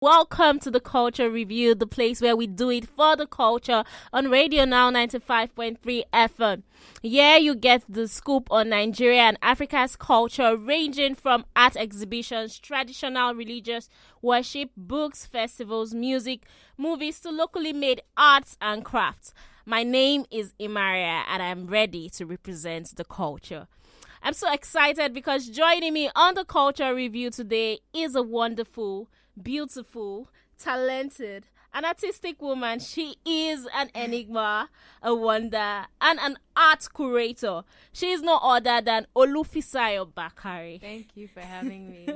Welcome to the Culture Review, the place where we do it for the culture on Radio Now 95.3 FM. Yeah, you get the scoop on Nigeria and Africa's culture, ranging from art exhibitions, traditional religious worship, books, festivals, music, movies, to locally made arts and crafts. My name is Imarhia and I'm ready to represent the culture. I'm so excited because joining me on the Culture Review today is a wonderful, beautiful, talented, and artistic woman. She is an enigma, a wonder, and an art curator. She is no other than Olufisayo Bakare. Thank you for having me.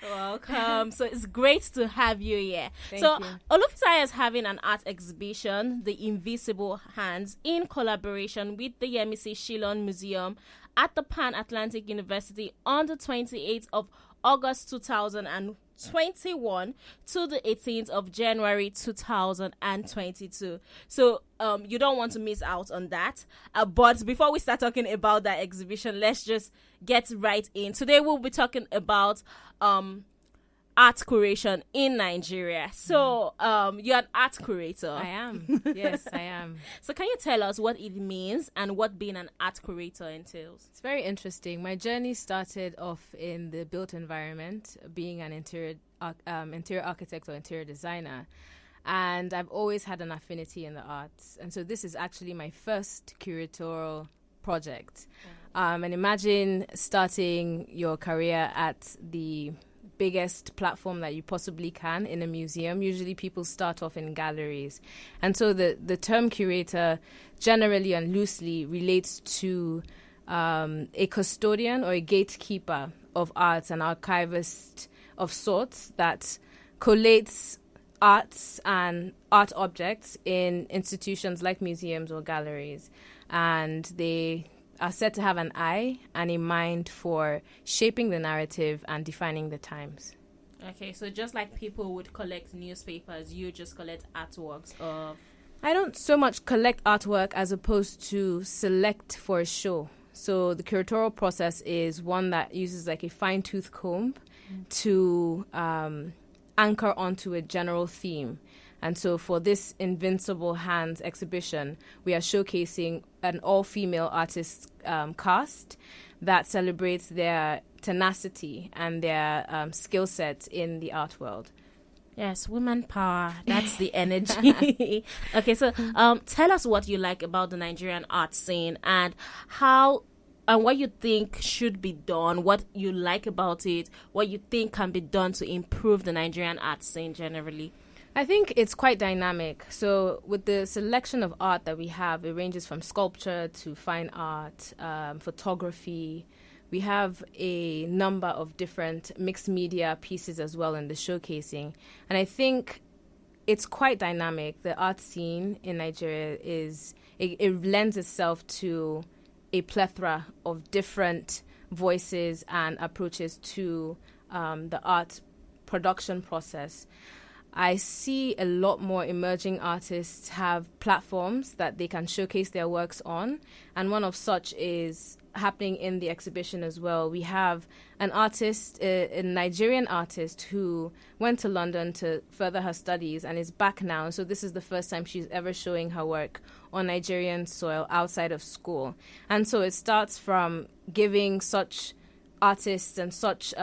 Welcome. So it's great to have you here. Thank so you. Olufisayo is having an art exhibition, The Invisible Hands, in collaboration with the Yemisi Shillong Museum at the Pan-Atlantic University on the 28th of August 2021 to the 18th of January 2022. So you don't want to miss out on that. But before we start talking about that exhibition, let's just get right in. Today we'll be talking about art curation in Nigeria. So you're an art curator. I am. Yes, I am. So can you tell us what it means and what being an art curator entails? It's very interesting. My journey started off in the built environment, being an interior architect or interior designer. And I've always had an affinity in the arts. And so this is actually my first curatorial project. And imagine starting your career at the biggest platform that you possibly can in a museum. Usually people start off in galleries. And so the term curator generally and loosely relates to a custodian or a gatekeeper of arts, an archivist of sorts that collates arts and art objects in institutions like museums or galleries. And they are said to have an eye and a mind for shaping the narrative and defining the times. Okay, so just like people would collect newspapers, you just collect artworks of... I don't so much collect artwork as opposed to select for a show. So the curatorial process is one that uses like a fine-tooth comb to anchor onto a general theme. And so for this Invincible Hands exhibition, we are showcasing an all-female artist cast that celebrates their tenacity and their skill set in the art world. Yes, women power. That's the energy. Okay, so tell us what you like about the Nigerian art scene and how and what you think should be done, what you like about it, what you think can be done to improve the Nigerian art scene generally. I think it's quite dynamic. So with the selection of art that we have, it ranges from sculpture to fine art, photography. We have a number of different mixed media pieces as well in the showcasing. And I think it's quite dynamic. The art scene in Nigeria it lends itself to a plethora of different voices and approaches to the art production process. I see a lot more emerging artists have platforms that they can showcase their works on, and one of such is happening in the exhibition as well. We have an artist, a Nigerian artist who went to London to further her studies and is back now. So this is the first time she's ever showing her work on Nigerian soil outside of school. And so it starts from giving such artists and such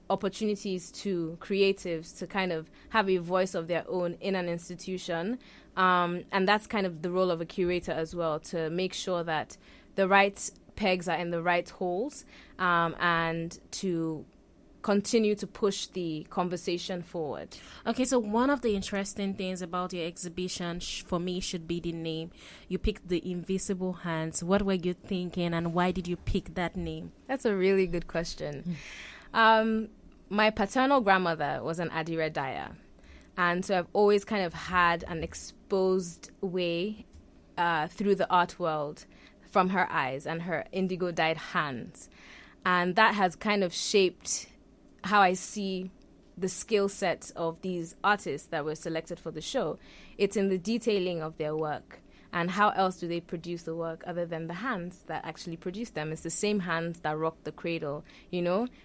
opportunities to creatives to kind of have a voice of their own in an institution. And that's kind of the role of a curator as well, to make sure that the right pegs are in the right holes and to continue to push the conversation forward. Okay, so one of the interesting things about your exhibition for me should be the name. You picked The Invisible Hands. What were you thinking and why did you pick that name? That's a really good question. My paternal grandmother was an Adire dyer. And so I've always kind of had an exposed way through the art world from her eyes and her indigo dyed hands. And that has kind of shaped how I see the skill sets of these artists that were selected for the show. It's in the detailing of their work. And how else do they produce the work other than the hands that actually produce them? It's the same hands that rock the cradle,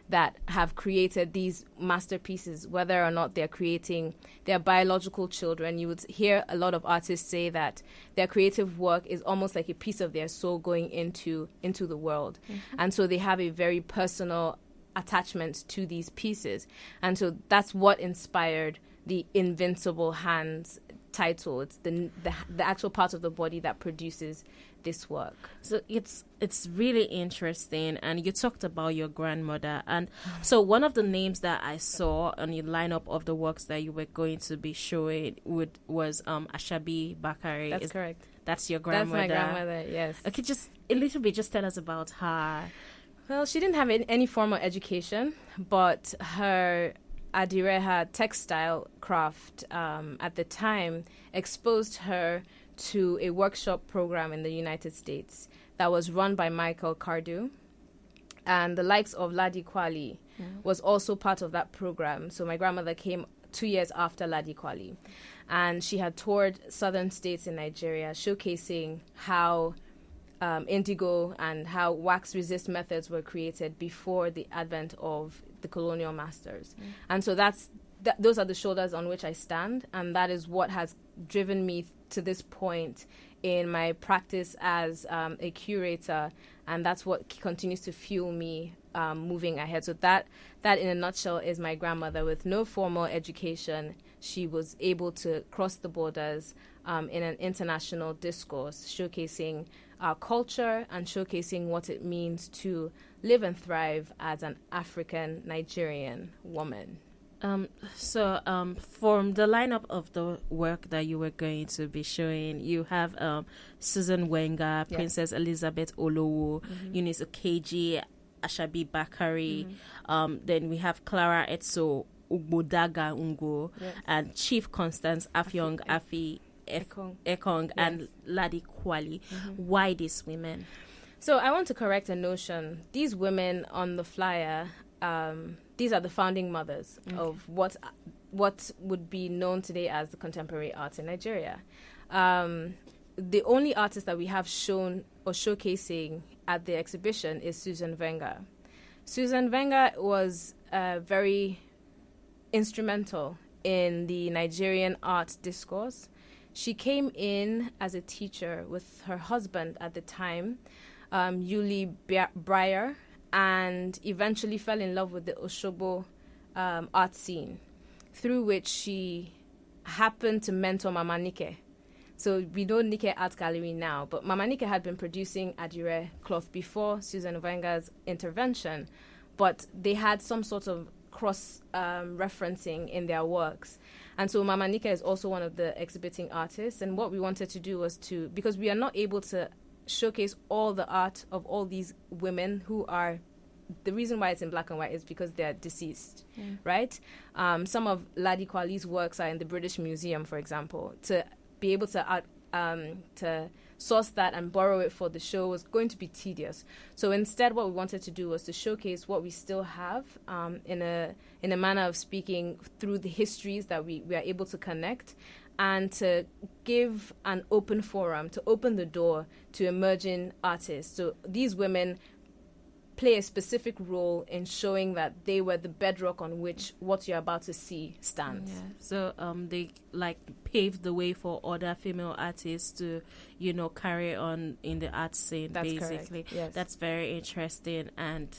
that have created these masterpieces, whether or not they're creating their biological children. You would hear a lot of artists say that their creative work is almost like a piece of their soul going into the world. Mm-hmm. And so they have a very personal attachment to these pieces. And so that's what inspired the Invincible Hands title. It's the actual part of the body that produces this work. So it's really interesting. And you talked about your grandmother, and so one of the names that I saw on the lineup of the works that you were going to be showing was Asabi Bakare. That's correct. That's your grandmother. That's my grandmother, yes. Okay, just a little bit, just tell us about her. Well, she didn't have any formal education, but her Adireha textile craft at the time exposed her to a workshop program in the United States that was run by Michael Cardew. And the likes of Ladi Kwali was also part of that program. So my grandmother came 2 years after Ladi Kwali. And she had toured southern states in Nigeria, showcasing how indigo and how wax-resist methods were created before the advent of the colonial masters. And so those are the shoulders on which I stand, and that is what has driven me to this point in my practice as a curator, and that's what continues to fuel me moving ahead. So that in a nutshell is my grandmother. With no formal education, she was able to cross the borders in an international discourse, showcasing our culture and showcasing what it means to live and thrive as an African Nigerian woman. So from the lineup of the work that you were going to be showing, you have Susan Wenger, Princess Elizabeth Olowo, Eunice Okeji, Asabi Bakare. Then we have Clara Etso Ugbodaga Ungo, and Chief Constance Afyong Afi Ekong, and Ladi Kwali. Why these women? So I want to correct a notion. These women on the flyer, these are the founding mothers of what would be known today as the contemporary art in Nigeria. The only artist that we have shown or showcasing at the exhibition is Susan Wenger. Susan Wenger was very instrumental in the Nigerian art discourse. She came in as a teacher with her husband at the time, Yuli Breyer, and eventually fell in love with the Osogbo art scene, through which she happened to mentor Mama Nike. So we know Nike Art Gallery now, but Mama Nike had been producing Adire cloth before Susan Wenger's intervention, but they had some sort of cross-referencing in their works. And so Mama Nike is also one of the exhibiting artists, and what we wanted to do was because we are not able to showcase all the art of all these women who are, the reason why it's in black and white is because they're deceased, right? Some of Ladi Kwali's works are in the British Museum, for example. To be able to source that and borrow it for the show was going to be tedious. So instead, what we wanted to do was to showcase what we still have in a manner of speaking through the histories that we are able to connect, and to give an open forum, to open the door to emerging artists. So these women play a specific role in showing that they were the bedrock on which what you're about to see stands. Yeah. So they paved the way for other female artists to, carry on in the art scene. That's basically. Correct. Yes. That's very interesting and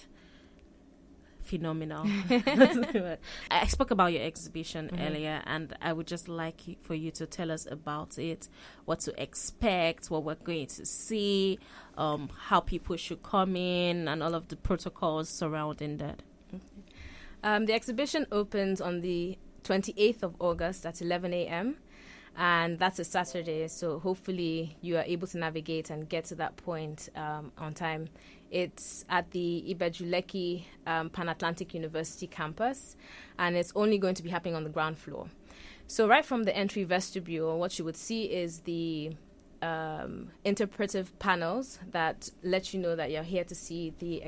phenomenal. I spoke about your exhibition earlier, and I would just like for you to tell us about it, what to expect, what we're going to see, how people should come in, and all of the protocols surrounding that. The exhibition opens on the 28th of August at 11 a.m. and that's a Saturday, so hopefully you are able to navigate and get to that point on time. It's at the Ibejuleki Pan-Atlantic University campus, and it's only going to be happening on the ground floor. So right from the entry vestibule, what you would see is the interpretive panels that let you know that you're here to see the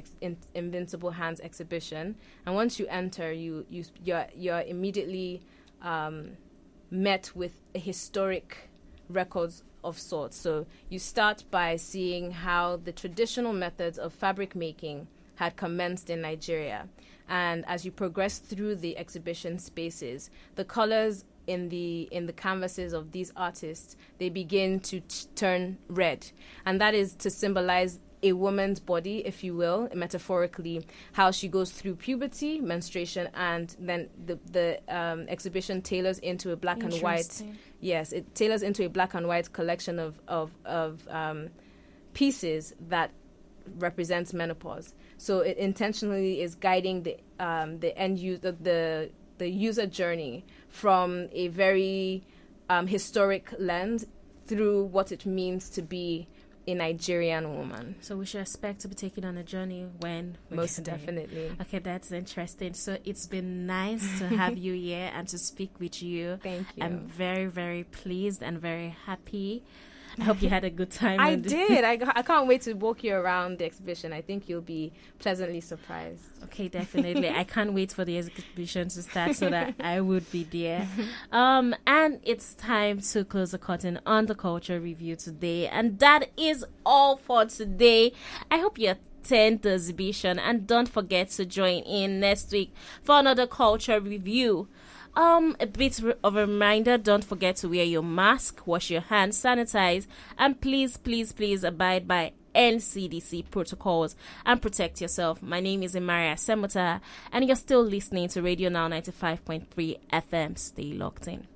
Invincible Hands exhibition. And once you enter, you're immediately met with historic records of sorts. So you start by seeing how the traditional methods of fabric making had commenced in Nigeria. And as you progress through the exhibition spaces, the colors in the canvases of these artists, they begin to turn red. And that is to symbolize a woman's body, if you will, metaphorically, how she goes through puberty, menstruation, and then the exhibition tailors into a black and white. Yes, it tailors into a black and white collection of pieces that represents menopause. So it intentionally is guiding the end user, the user journey from a very historic lens through what it means to be a Nigerian woman. So we should expect to be taken on a journey when most definitely. Okay, that's interesting. So it's been nice to have you here and to speak with you. Thank you. I'm very, very pleased and very happy. I hope you had a good time. I did. I can't wait to walk you around the exhibition. I think you'll be pleasantly surprised. Okay, definitely. I can't wait for the exhibition to start so that I would be there. And it's time to close the curtain on the culture review today. And that is all for today. I hope you attend the exhibition and don't forget to join in next week for another culture review. A bit of a reminder, don't forget to wear your mask, wash your hands, sanitize, and please abide by NCDC protocols and protect yourself. My name is Imarhia Asemota, and you're still listening to Radio Now 95.3 FM. Stay locked in.